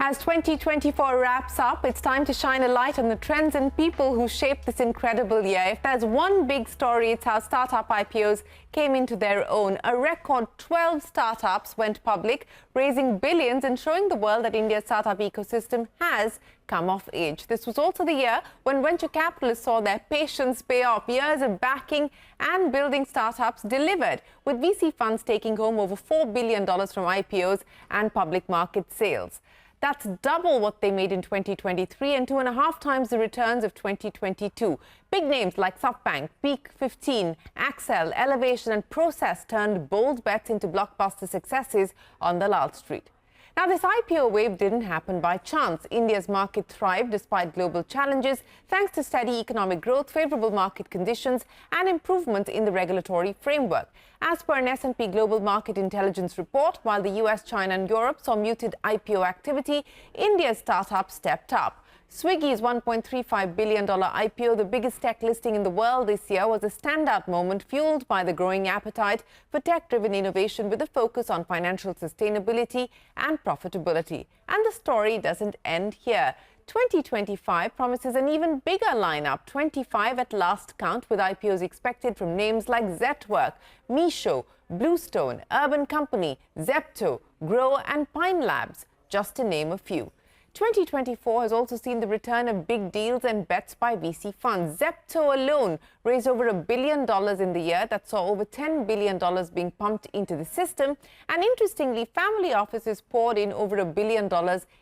As 2024 wraps up, it's time to shine a light on the trends and people who shaped this incredible year. If there's one big story, it's how startup IPOs came into their own. A record 12 startups went public, raising billions and showing the world that India's startup ecosystem has come of age. This was also the year when venture capitalists saw their patience pay off. Years of backing and building startups delivered, with VC funds taking home over $4 billion from IPOs and public market sales. That's double what they made in 2023 and 2.5 times the returns of 2022. Big names like SoftBank, Peak 15, Accel, Elevation and Process turned bold bets into blockbuster successes on Dalal Street. Now, this IPO wave didn't happen by chance. India's market thrived despite global challenges, thanks to steady economic growth, favorable market conditions, and improvements in the regulatory framework. As per an S&P Global Market Intelligence report, while the US, China, and Europe saw muted IPO activity, India's startups stepped up. Swiggy's $1.35 billion IPO, the biggest tech listing in the world this year, was a standout moment fueled by the growing appetite for tech-driven innovation with a focus on financial sustainability and profitability. And the story doesn't end here. 2025 promises an even bigger lineup, 25 at last count, with IPOs expected from names like Zetwork, Meesho, Bluestone, Urban Company, Zepto, Grow and Pine Labs, just to name a few. 2024 has also seen the return of big deals and bets by VC funds. Zepto alone raised over $1 billion in the year. That saw over $10 billion being pumped into the system. And interestingly, family offices poured in over $1 billion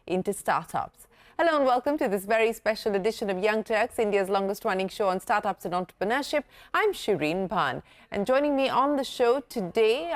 into startups. Hello and welcome to this very special edition of Young Turks, India's longest-running show on startups and entrepreneurship. I'm Shireen Bhan. And joining me on the show today,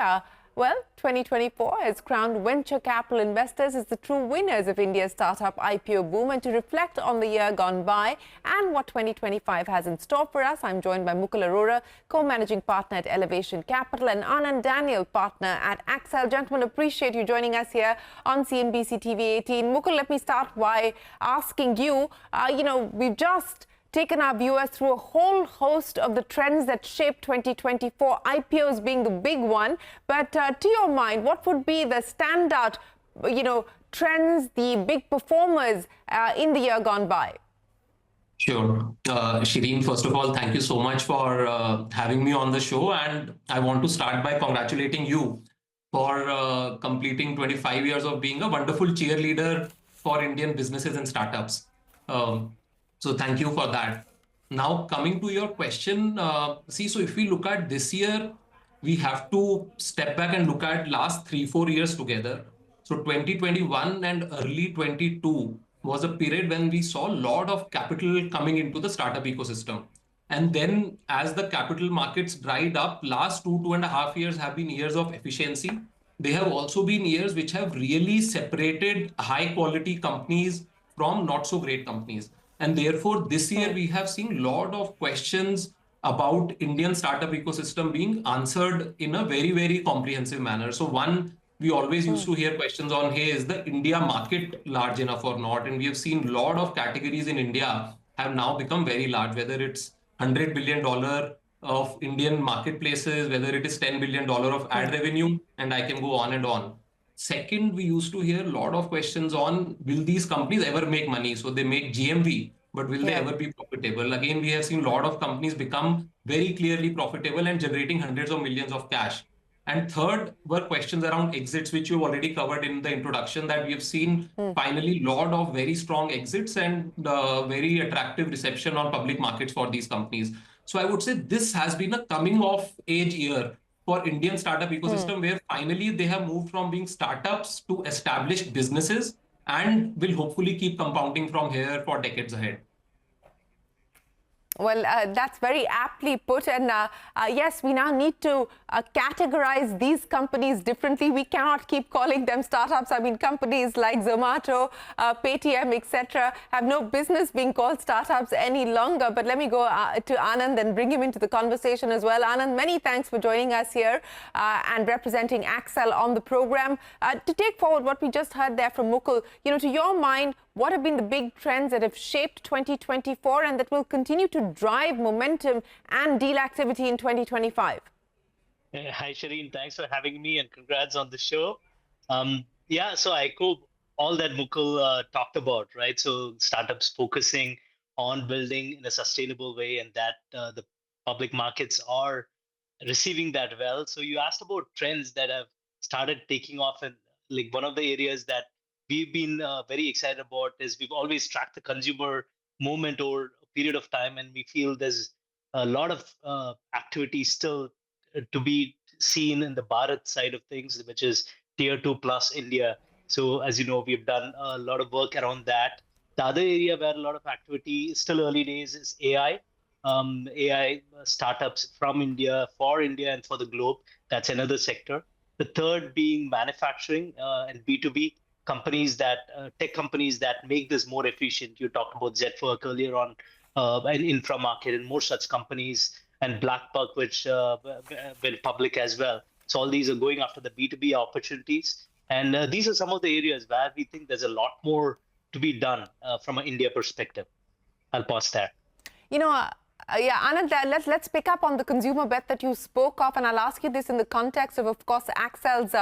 2024 has crowned venture capital investors as the true winners of India's startup IPO boom. And to reflect on the year gone by and what 2025 has in store for us, I'm joined by Mukul Arora, co-managing partner at Elevation Capital, and Anand Daniel, partner at Accel. Gentlemen, appreciate you joining us here on CNBC-TV18. Mukul, let me start by asking you, we've just taken our viewers through a whole host of the trends that shaped 2024, IPOs being the big one. But to your mind, what would be the standout, trends, the big performers in the year gone by? Sure. Shireen, first of all, thank you so much for having me on the show. And I want to start by congratulating you for completing 25 years of being a wonderful cheerleader for Indian businesses and startups. So thank you for that. Now, coming to your question, so if we look at this year, we have to step back and look at last 3-4 years together. So 2021 and early 22 was a period when we saw a lot of capital coming into the startup ecosystem. And then as the capital markets dried up, last 2.5 years have been years of efficiency. They have also been years which have really separated high quality companies from not so great companies. And therefore, this year, we have seen a lot of questions about Indian startup ecosystem being answered in a very, very comprehensive manner. So one, we always used to hear questions on, hey, is the India market large enough or not? And we have seen a lot of categories in India have now become very large, whether it's $100 billion of Indian marketplaces, whether it is $10 billion of ad revenue, and I can go on and on. Second, we used to hear a lot of questions on, will these companies ever make money? So they make GMV, but will they ever be profitable? Again, we have seen a lot of companies become very clearly profitable and generating hundreds of millions of cash. And third were questions around exits, which you've already covered in the introduction, that we have seen finally a lot of very strong exits and very attractive reception on public markets for these companies. So I would say this has been a coming of age year for Indian startup ecosystem, where finally they have moved from being startups to established businesses and will hopefully keep compounding from here for decades ahead. Well, that's very aptly put. And yes, we now need to categorize these companies differently. We cannot keep calling them startups. I mean, companies like Zomato, Paytm, etc. have no business being called startups any longer. But let me go to Anand and bring him into the conversation as well. Anand, many thanks for joining us here and representing Accel on the program. To take forward what we just heard there from Mukul, to your mind, what have been the big trends that have shaped 2024 and that will continue to drive momentum and deal activity in 2025? Hi, Shireen. Thanks for having me and congrats on the show. So I echo all that Mukul talked about, right? So startups focusing on building in a sustainable way, and that the public markets are receiving that well. So you asked about trends that have started taking off, and like one of the areas that we've been very excited about is we've always tracked the consumer movement over a period of time, and we feel there's a lot of activity still to be seen in the Bharat side of things, which is tier 2 plus India. So as you know, we've done a lot of work around that. The other area where a lot of activity is still early days is AI. AI startups from India, for India, and for the globe. That's another sector. The third being manufacturing and B2B companies that tech companies that make this more efficient. You talked about Zedwork earlier on, and Inframarket, and more such companies, and Blackbuck, which went public as well. So all these are going after the B2B opportunities. And these are some of the areas where we think there's a lot more to be done from an India perspective. I'll pause there. You know, yeah, Anand, let's pick up on the consumer bet that you spoke of, and I'll ask you this in the context of course, Axel's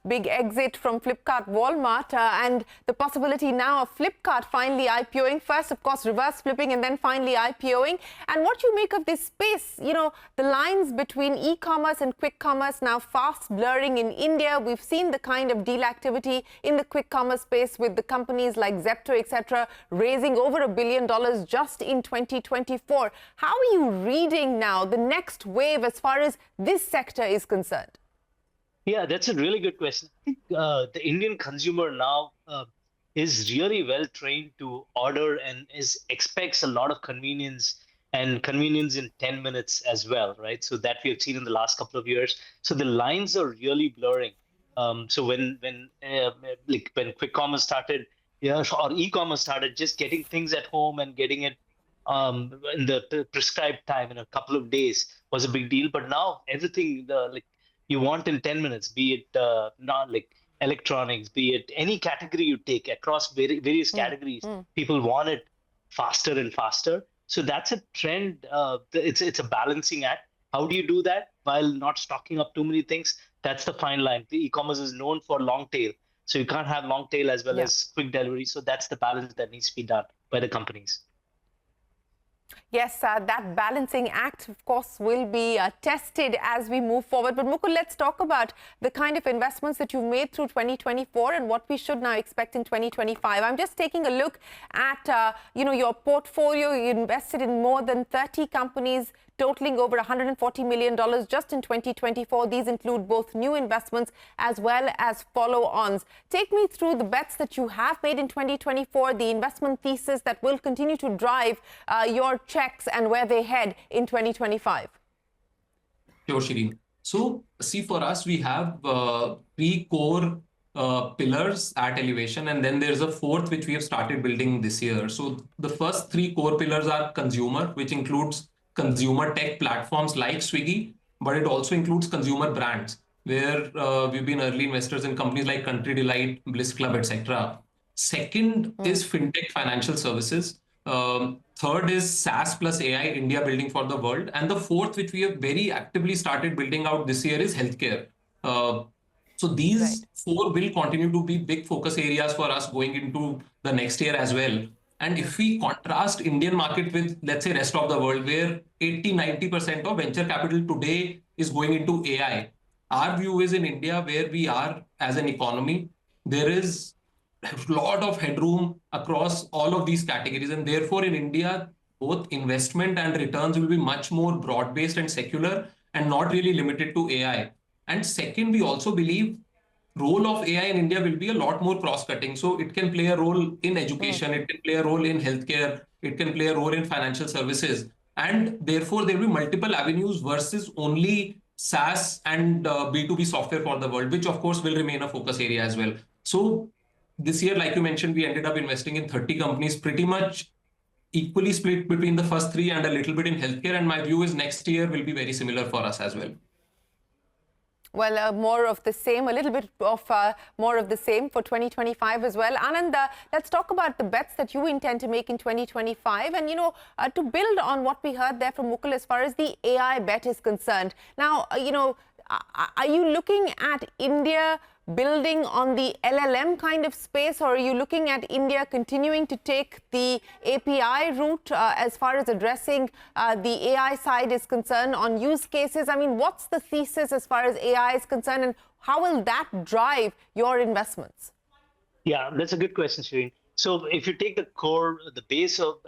big exit from Flipkart, Walmart, and the possibility now of Flipkart finally IPOing. First, of course, reverse flipping, and then finally IPOing. And what you make of this space? You know, the lines between e-commerce and quick commerce now fast blurring in India. We've seen the kind of deal activity in the quick commerce space with the companies like Zepto, etc., raising over $1 billion just in 2024. How are you reading now the next wave as far as this sector is concerned? Yeah, that's a really good question. I think the Indian consumer now is really well trained to order and expects a lot of convenience, and convenience in 10 minutes as well, right? So that we have seen in the last couple of years. So the lines are really blurring. So when quick commerce started, yeah, or e-commerce started, just getting things at home and getting it in the prescribed time in a couple of days was a big deal. But now everything you want in 10 minutes, be it not like electronics, be it any category you take across various categories, people want it faster and faster. So that's a trend. It's a balancing act. How do you do that while not stocking up too many things? That's the fine line. The e-commerce is known for long tail, so you can't have long tail as well as quick delivery. So that's the balance that needs to be done by the companies. Yes, that balancing act, of course, will be tested as we move forward. But Mukul, let's talk about the kind of investments that you've made through 2024 and what we should now expect in 2025. I'm just taking a look at, your portfolio. You invested in more than 30 companies, totaling over $140 million just in 2024. These include both new investments as well as follow-ons. Take me through the bets that you have made in 2024, the investment thesis that will continue to drive your checks and where they head in 2025. Sure, Shireen. So, see, for us, we have three core pillars at Elevation, and then there's a fourth which we have started building this year. So the first three core pillars are consumer, which includes consumer tech platforms like Swiggy, but it also includes consumer brands, where we've been early investors in companies like Country Delight, Bliss Club, etc. Second is fintech financial services. Third is SaaS plus AI, India building for the world. And the fourth, which we have very actively started building out this year, is healthcare. So these four will continue to be big focus areas for us going into the next year as well. And if we contrast Indian market with, let's say, rest of the world, where 80-90% of venture capital today is going into AI, our view is in India, where we are as an economy, there is a lot of headroom across all of these categories. And therefore, in India, both investment and returns will be much more broad-based and secular and not really limited to AI. And second, we also believe role of AI in India will be a lot more cross-cutting. So it can play a role in education, it can play a role in healthcare, it can play a role in financial services. And therefore, there will be multiple avenues versus only SaaS and B2B software for the world, which of course will remain a focus area as well. So this year, like you mentioned, we ended up investing in 30 companies, pretty much equally split between the first three and a little bit in healthcare. And my view is next year will be very similar for us as well. Well, more of the same, a little bit of more of the same for 2025 as well. Anand, let's talk about the bets that you intend to make in 2025. And, to build on what we heard there from Mukul as far as the AI bet is concerned. Now, are you looking at India building on the LLM kind of space, or are you looking at India continuing to take the API route as far as addressing the AI side is concerned on use cases? I mean, what's the thesis as far as AI is concerned, and how will that drive your investments? Yeah, that's a good question, Shireen. So if you take the base of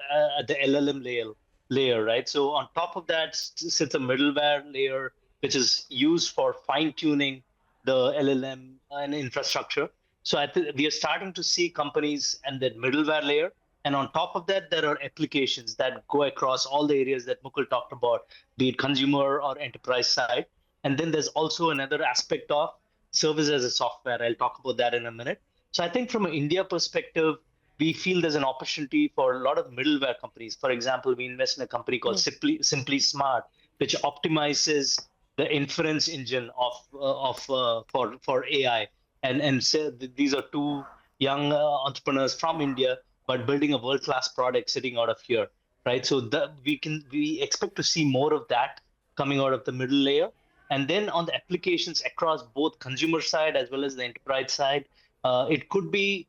the LLM layer, right? So on top of that sits a middleware layer, which is used for fine-tuning the LLM and infrastructure. So we are starting to see companies and that middleware layer. And on top of that, there are applications that go across all the areas that Mukul talked about, be it consumer or enterprise side. And then there's also another aspect of service as a software. I'll talk about that in a minute. So I think from an India perspective, we feel there's an opportunity for a lot of middleware companies. For example, we invest in a company called Simply Smart, which optimizes the inference engine for AI. And so these are two young entrepreneurs from India, but building a world-class product sitting out of here, right? So we expect to see more of that coming out of the middle layer. And then on the applications across both consumer side as well as the enterprise side, it could be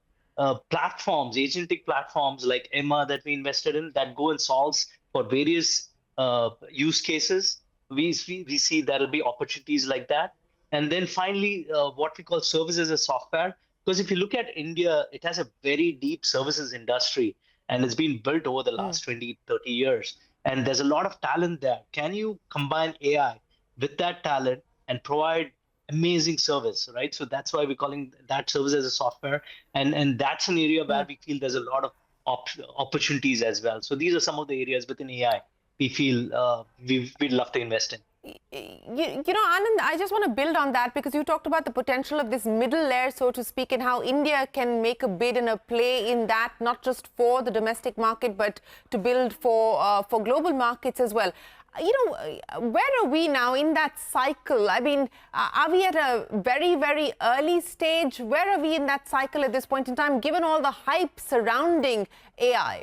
platforms, agentic platforms like Emma that we invested in that go and solves for various use cases. We see there'll be opportunities like that. And then finally, what we call services as a software. Because if you look at India, it has a very deep services industry, and it's been built over the last 20, 30 years. And there's a lot of talent there. Can you combine AI with that talent and provide amazing service, right? So that's why we're calling that service as a software. And that's an area where we feel there's a lot of opportunities as well. So these are some of the areas within AI we feel we'd love to invest in. You know, Anand, I just want to build on that because you talked about the potential of this middle layer, so to speak, and how India can make a bid and a play in that, not just for the domestic market, but to build for global markets as well. You know, where are we now in that cycle? I mean, are we at a very, very early stage? Where are we in that cycle at this point in time, given all the hype surrounding AI?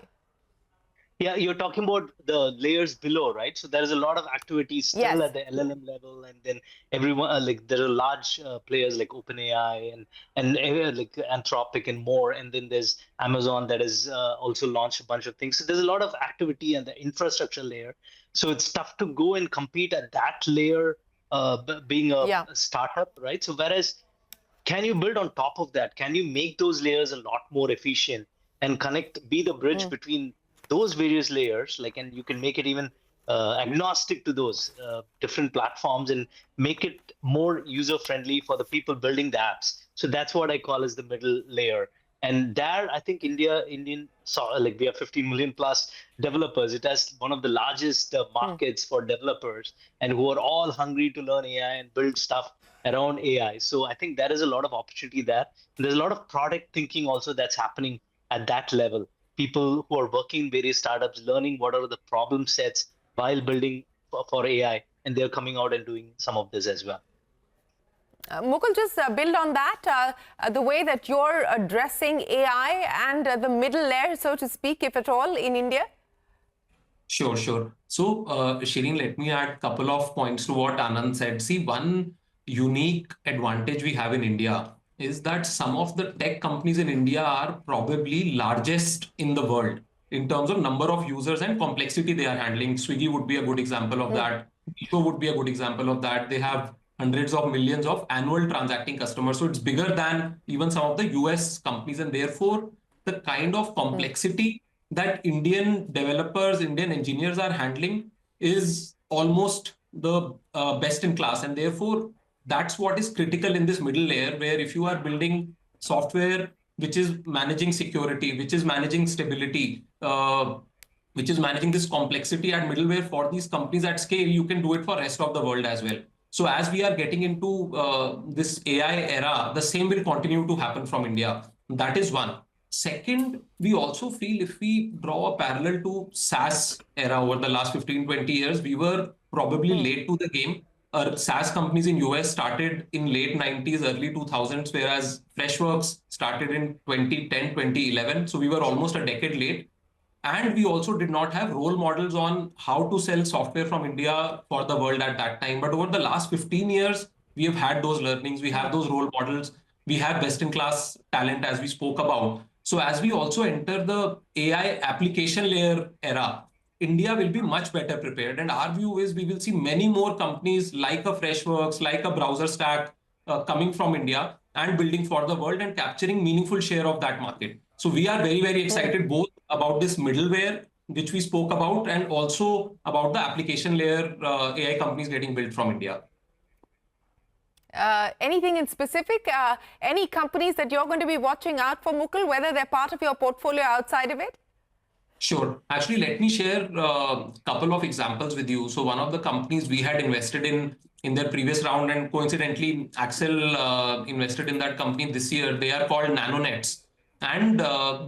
Yeah, you're talking about the layers below, right? So there is a lot of activity still at the LLM level, and then everyone like there are large players like OpenAI and like Anthropic and more, and then there's Amazon that has also launched a bunch of things. So there's a lot of activity and the infrastructure layer. So it's tough to go and compete at that layer, being a startup, right? So whereas, can you build on top of that? Can you make those layers a lot more efficient and be the bridge between those various layers, and you can make it even agnostic to those different platforms and make it more user friendly for the people building the apps. So that's what I call as the middle layer. And there, I think we have 15 million plus developers. It has one of the largest markets for developers, and who are all hungry to learn AI and build stuff around AI. So I think there is a lot of opportunity there. And there's a lot of product thinking also that's happening at that level. People who are working in various startups, learning what are the problem sets while building for AI, and they're coming out and doing some of this as well. Mukul, just build on that, the way that you're addressing AI and the middle layer, so to speak, if at all, in India. Sure. So, Shireen, let me add a couple of points to what Anand said. See, one unique advantage we have in India is that some of the tech companies in India are probably largest in the world in terms of number of users and complexity they are handling. Swiggy would be a good example of that. IPO would be a good example of that. They have hundreds of millions of annual transacting customers. So it's bigger than even some of the US companies. And therefore, the kind of complexity that Indian developers, Indian engineers are handling is almost the best in class. And therefore, that's what is critical in this middle layer, where if you are building software which is managing security, which is managing stability, which is managing this complexity at middleware for these companies at scale, you can do it for rest of the world as well. So as we are getting into this AI era, the same will continue to happen from India. That is one. Second, we also feel if we draw a parallel to SaaS era over the last 15, 20 years, we were probably late to the game. SaaS companies in US started in late 90s, early 2000s, whereas Freshworks started in 2010, 2011. So we were almost a decade late. And we also did not have role models on how to sell software from India for the world at that time. But over the last 15 years, We have had those learnings. We have those role models. We have best-in-class talent, as we spoke about. So as we also enter the AI application layer era, India will be much better prepared. And our view is we will see many more companies like a Freshworks, like a Browser Stack coming from India and building for the world and capturing meaningful share of that market. So we are very, very excited both about this middleware, which we spoke about, and also about the application layer AI companies getting built from India. Anything in specific? Any companies that you're going to be watching out for, Mukul, whether they're part of your portfolio outside of it? Sure. Actually, let me share a couple of examples with you. So one of the companies we had invested in their previous round, and coincidentally, Axel invested in that company this year. They are called NanoNets, and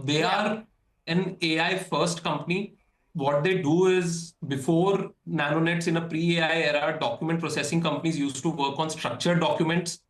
they are an AI first company. What they do is, before NanoNets, in a pre-AI era, document processing companies used to work on structured documents.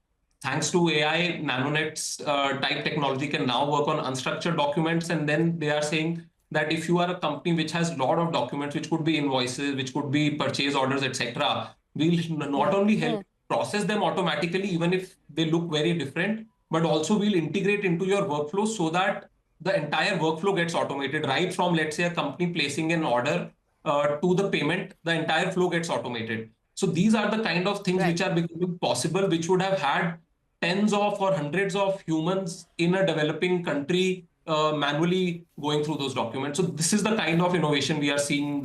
Thanks to AI, NanoNets type technology can now work on unstructured documents. And then they are saying that if you are a company which has a lot of documents, which could be invoices, which could be purchase orders, etc., we'll not only help process them automatically, even if they look very different, but also we'll integrate into your workflow so that the entire workflow gets automated, right from, let's say, a company placing an order to the payment, the entire flow gets automated. So these are the kind of things which are becoming possible, which would have had tens of or hundreds of humans in a developing country manually going through those documents. So this is the kind of innovation we are seeing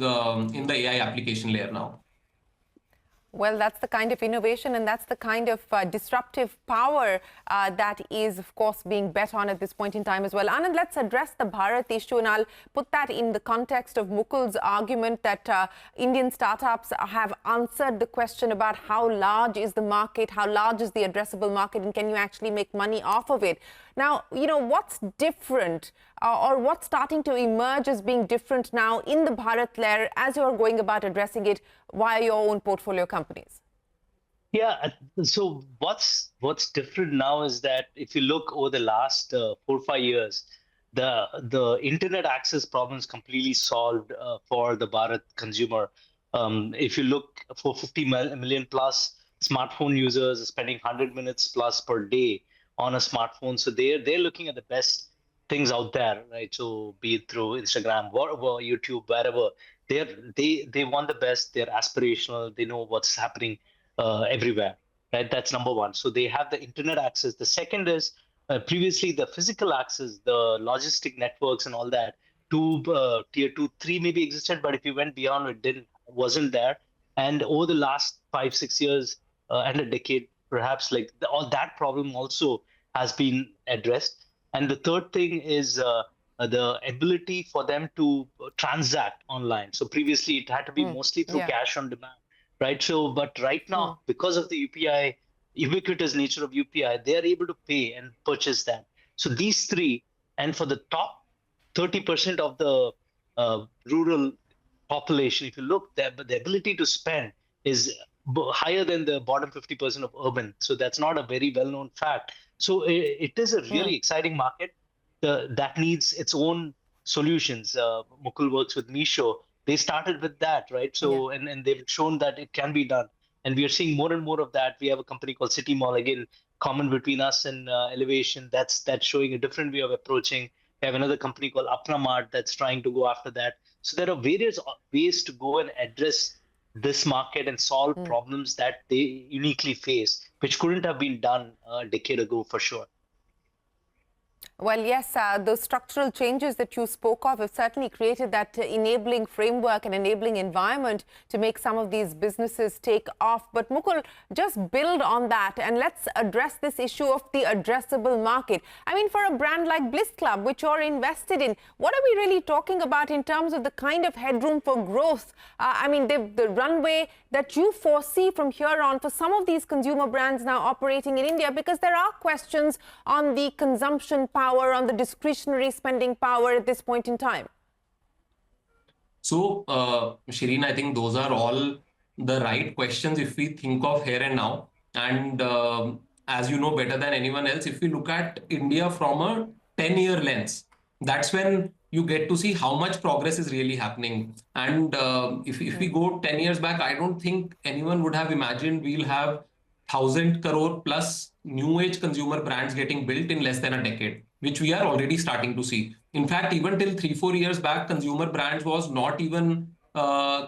in the AI application layer now. Well, that's the kind of innovation and that's the kind of disruptive power that is, of course, being bet on at this point in time as well. Anand, let's address the Bharat issue, and I'll put that in the context of Mukul's argument that Indian startups have answered the question about how large is the market, how large is the addressable market, and can you actually make money off of it? Now, you know, what's different or what's starting to emerge as being different now in the Bharat layer as you're going about addressing it via your own portfolio companies? Yeah, so what's different now is that if you look over the last 4 or 5 years, the internet access problem is completely solved for the Bharat consumer. If you look, for 50 million plus smartphone users are spending 100 minutes plus per day on a smartphone. So they're looking at the best things out there, right? So be it through Instagram, whatever, YouTube, wherever, they want the best. They're aspirational. They know what's happening everywhere, right? That's number one. So they have the internet access. The second is previously the physical access, the logistic networks and all that. Tier 2, 3 maybe existed, but if you went beyond, it wasn't there. And over the last 5, 6 years and a decade, perhaps, like all that problem also has been addressed. And the third thing is the ability for them to transact online. So previously it had to be mostly through cash on demand, right? So, but right now, because of the UPI, ubiquitous nature of UPI, they are able to pay and purchase that. So these three, and for the top 30% of the rural population, if you look, the ability to spend is higher than the bottom 50% of urban. So that's not a very well-known fact. So it is a really exciting market that needs its own solutions. Mukul works with Meesho. They started with that, right? So and they've shown that it can be done. And we are seeing more and more of that. We have a company called City Mall, again, common between us and Elevation. That's showing a different way of approaching. We have another company called Apna Mart that's trying to go after that. So there are various ways to go and address this market and solve problems that they uniquely face, which couldn't have been done a decade ago for sure. Well, yes, the structural changes that you spoke of have certainly created that enabling framework and enabling environment to make some of these businesses take off. But Mukul, just build on that and let's address this issue of the addressable market. I mean, for a brand like Bliss Club, which you're invested in, what are we really talking about in terms of the kind of headroom for growth? I mean, the runway that you foresee from here on for some of these consumer brands now operating in India, because there are questions on the consumption power, on the discretionary spending power at this point in time? So, Shireen, I think those are all the right questions if we think of here and now. And as you know better than anyone else, if we look at India from a 10-year lens, that's when you get to see how much progress is really happening. And if we go 10 years back, I don't think anyone would have imagined we'll have 1,000 crore plus new age consumer brands getting built in less than a decade, which we are already starting to see. In fact, even till 3-4 years back, consumer brands was not even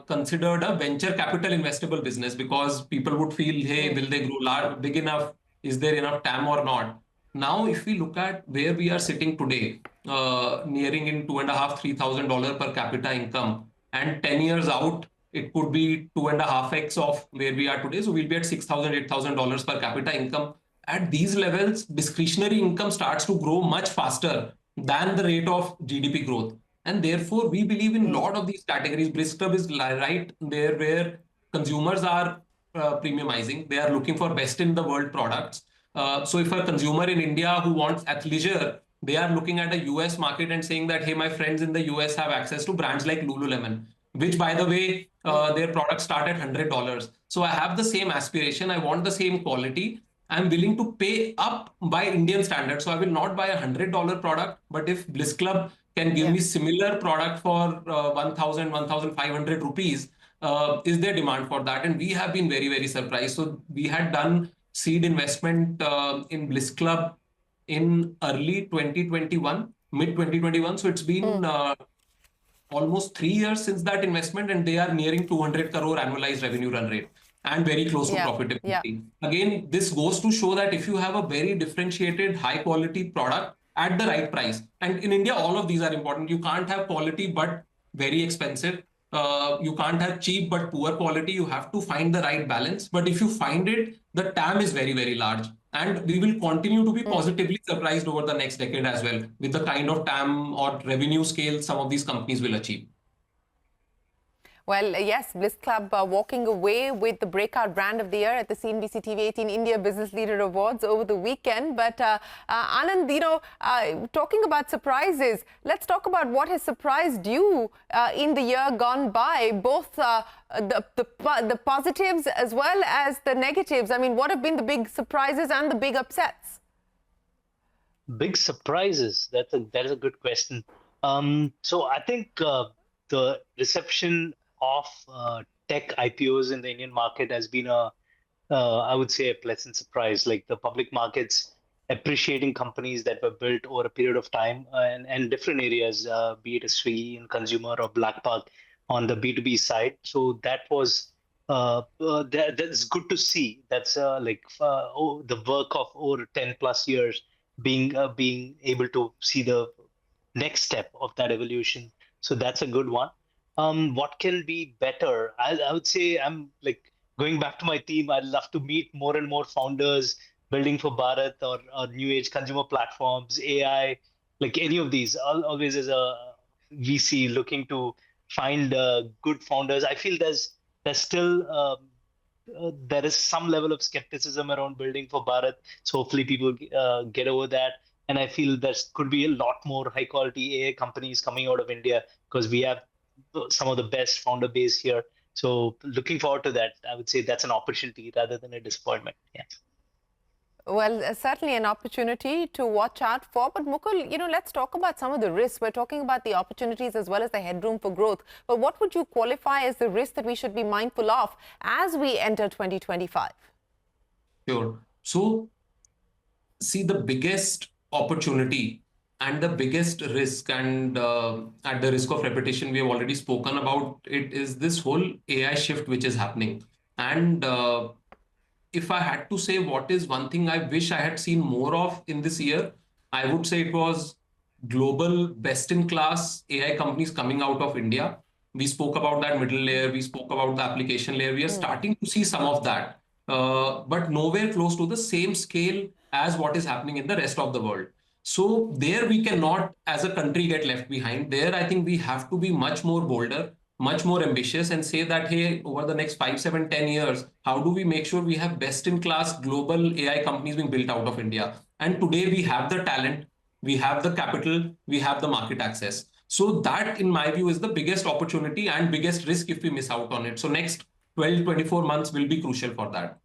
considered a venture capital investable business, because people would feel, hey, will they grow large, big enough? Is there enough TAM or not? Now, if we look at where we are sitting today, nearing in $2,500-3,000 per capita income, and 10 years out, it could be 2.5x of where we are today. So we'll be at $6,000-8,000 per capita income. At these levels, discretionary income starts to grow much faster than the rate of GDP growth. And therefore, we believe in a lot of these categories. Brisk Club is right there where consumers are premiumizing. They are looking for best in the world products. So if a consumer in India who wants athleisure, they are looking at a US market and saying that, hey, my friends in the US have access to brands like Lululemon, which, by the way, their products start at $100. So I have the same aspiration. I want the same quality. I'm willing to pay up by Indian standards. So I will not buy a $100 product, but if Bliss Club can give me similar product for 1,000, 1,500 rupees, is there demand for that? And we have been very, very surprised. So we had done seed investment in Bliss Club in early 2021, mid 2021. So it's been almost 3 years since that investment, and they are nearing 200 crore annualized revenue run rate and very close to profitability. Again, this goes to show that if you have a very differentiated, high quality product at the right price, and in India, all of these are important. You can't have quality but very expensive. You can't have cheap but poor quality. You have to find the right balance. But if you find it, the TAM is very, very large. And we will continue to be positively surprised over the next decade as well with the kind of TAM or revenue scale some of these companies will achieve. Well, yes, Bliss Club walking away with the breakout brand of the year at the CNBC-TV18 India Business Leader Awards over the weekend. But Anand, you know, talking about surprises, let's talk about what has surprised you in the year gone by, both the positives as well as the negatives. I mean, what have been the big surprises and the big upsets? Big surprises. That is a good question. So I think the reception of tech IPOs in the Indian market has been I would say, a pleasant surprise. Like the public markets appreciating companies that were built over a period of time and different areas, be it a Sri in consumer or BlackBuck on the B2B side. So that was that's good to see. That's the work of over 10 plus years being able to see the next step of that evolution. So that's a good one. What can be better? I would say, I'm like going back to my theme. I'd love to meet more and more founders building for Bharat or new age consumer platforms, AI, like any of these. Always as a VC looking to find good founders. I feel there's still there is some level of skepticism around building for Bharat. So hopefully people get over that. And I feel there could be a lot more high quality AI companies coming out of India because we have some of the best founder base here. So looking forward to that. I would say that's an opportunity rather than a disappointment. Yeah. Well, certainly an opportunity to watch out for. But Mukul, you know, let's talk about some of the risks. We're talking about the opportunities as well as the headroom for growth. But what would you qualify as the risk that we should be mindful of as we enter 2025? Sure. So, see, the biggest opportunity and the biggest risk, and at the risk of repetition, we have already spoken about it, is this whole AI shift which is happening. And if I had to say what is one thing I wish I had seen more of in this year, I would say it was global best-in-class AI companies coming out of India. We spoke about that middle layer. We spoke about the application layer. We are starting to see some of that, but nowhere close to the same scale as what is happening in the rest of the world. So there we cannot, as a country, get left behind. There, I think we have to be much more bolder, much more ambitious, and say that, hey, over the next 5, 7, 10 years, how do we make sure we have best-in-class global AI companies being built out of India? And today we have the talent, we have the capital, we have the market access. So that, in my view, is the biggest opportunity and biggest risk if we miss out on it. So next 12, 24 months will be crucial for that.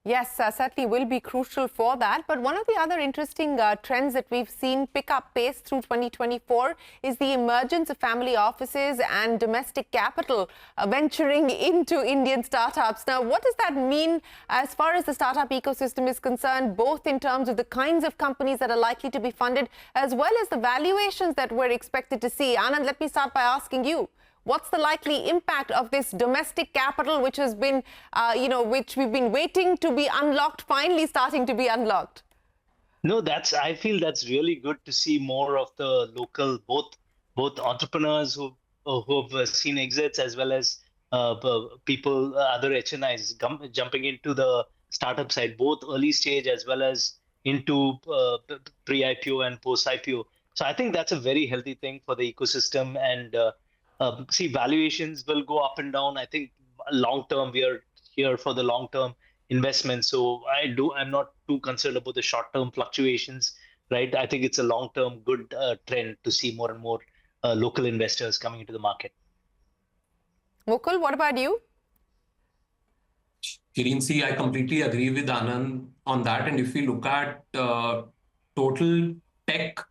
Yes, certainly will be crucial for that. But one of the other interesting trends that we've seen pick up pace through 2024 is the emergence of family offices and domestic capital venturing into Indian startups. Now, what does that mean as far as the startup ecosystem is concerned, both in terms of the kinds of companies that are likely to be funded, as well as the valuations that we're expected to see? Anand, let me start by asking you. What's the likely impact of this domestic capital, which has been, which we've been waiting to be unlocked, finally starting to be unlocked? No, I feel that's really good to see more of the local, both entrepreneurs who've seen exits, as well as people, other HNIs jumping into the startup side, both early stage as well as into pre-IPO and post-IPO. So I think that's a very healthy thing for the ecosystem. And see, valuations will go up and down. I think long term, we are here for the long term investment. So I'm not too concerned about the short term fluctuations, right? I think it's a long term good trend to see more and more local investors coming into the market. Mukul, what about you? Shireen, see, I completely agree with Anand on that. And if we look at total tech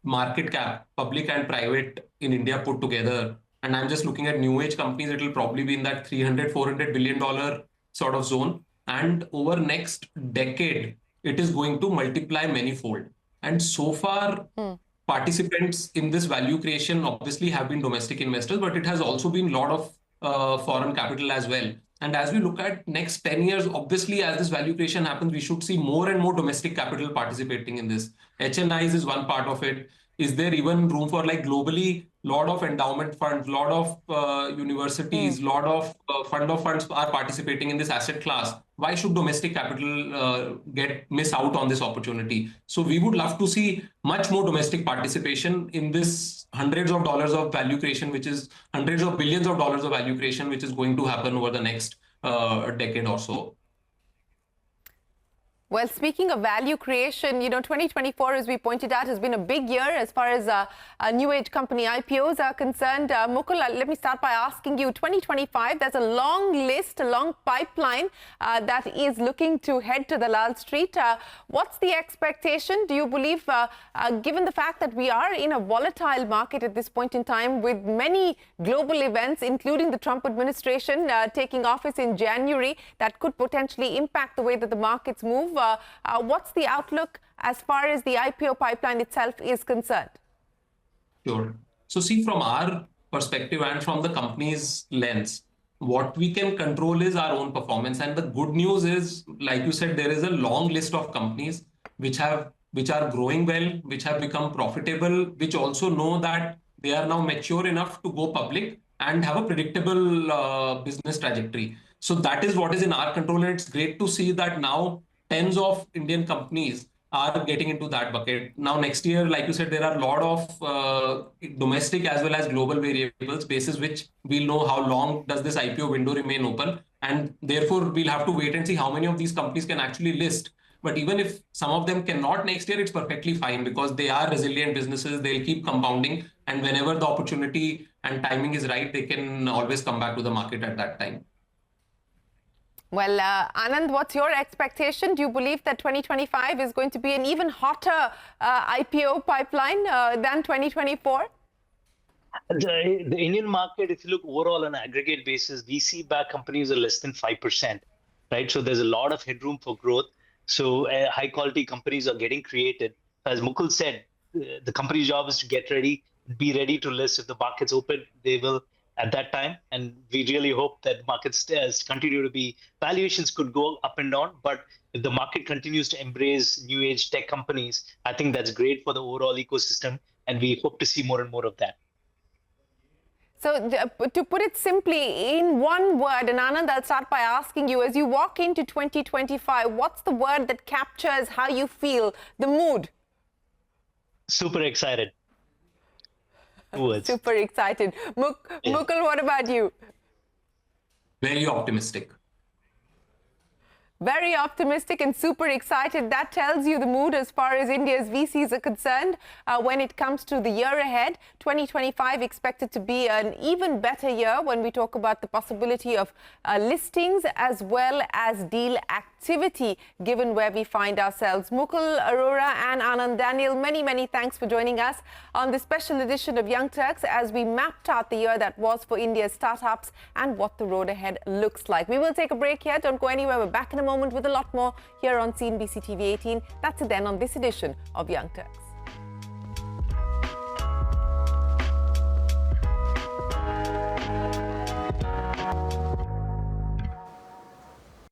market cap, public and private in India put together, and I'm just looking at new age companies, it will probably be in that $300-400 billion sort of zone. And over next decade, it is going to multiply manyfold. And so far, participants in this value creation obviously have been domestic investors, but it has also been a lot of foreign capital as well. And as we look at next 10 years, obviously, as this value creation happens, we should see more and more domestic capital participating in this. HNIs is one part of it. Is there even room for, like, globally, lot of endowment funds, lot of universities, lot of fund of funds are participating in this asset class? Why should domestic capital miss out on this opportunity? So we would love to see much more domestic participation in this hundreds of dollars of value creation, which is hundreds of billions of dollars of value creation, which is going to happen over the next decade or so. Well, speaking of value creation, 2024, as we pointed out, has been a big year as far as new age company IPOs are concerned. Mukul, let me start by asking you, 2025, there's a long list, a long pipeline that is looking to head to the Lal Street. What's the expectation? Do you believe, given the fact that we are in a volatile market at this point in time with many global events, including the Trump administration taking office in January, that could potentially impact the way that the markets move? What's the outlook as far as the IPO pipeline itself is concerned? Sure. So see, from our perspective and from the company's lens, what we can control is our own performance. And the good news is, like you said, there is a long list of companies which are growing well, which have become profitable, which also know that they are now mature enough to go public and have a predictable business trajectory. So that is what is in our control. And it's great to see that now tens of Indian companies are getting into that bucket. Now, next year, like you said, there are a lot of domestic as well as global variables basis which we'll know how long does this IPO window remain open. And therefore, we'll have to wait and see how many of these companies can actually list. But even if some of them cannot next year, it's perfectly fine because they are resilient businesses. They'll keep compounding. And whenever the opportunity and timing is right, they can always come back to the market at that time. Well, Anand, what's your expectation? Do you believe that 2025 is going to be an even hotter IPO pipeline than 2024? The Indian market, if you look overall on an aggregate basis, VC-backed companies are less than 5%, right? So there's a lot of headroom for growth. So high-quality companies are getting created. As Mukul said, the company's job is to get ready, be ready to list. If the market's open, they will at that time. And we really hope that markets continue to be, valuations could go up and down. But if the market continues to embrace new age tech companies, I think that's great for the overall ecosystem. And we hope to see more and more of that. So to put it simply in one word, and Anand, I'll start by asking you, as you walk into 2025, what's the word that captures how you feel, the mood? Super excited. Super excited. Mukul, what about you? Very optimistic. Very optimistic and super excited. That tells you the mood as far as India's VCs are concerned when it comes to the year ahead. 2025 expected to be an even better year when we talk about the possibility of listings as well as deal activity, given where we find ourselves. Mukul Arora and Anand Daniel, many thanks for joining us on this special edition of Young Turks as we mapped out the year that was for India's startups and what the road ahead looks like. We will take a break here. Don't go anywhere. We're back in a moment with a lot more here on CNBC TV 18. That's it then on this edition of Young Turks.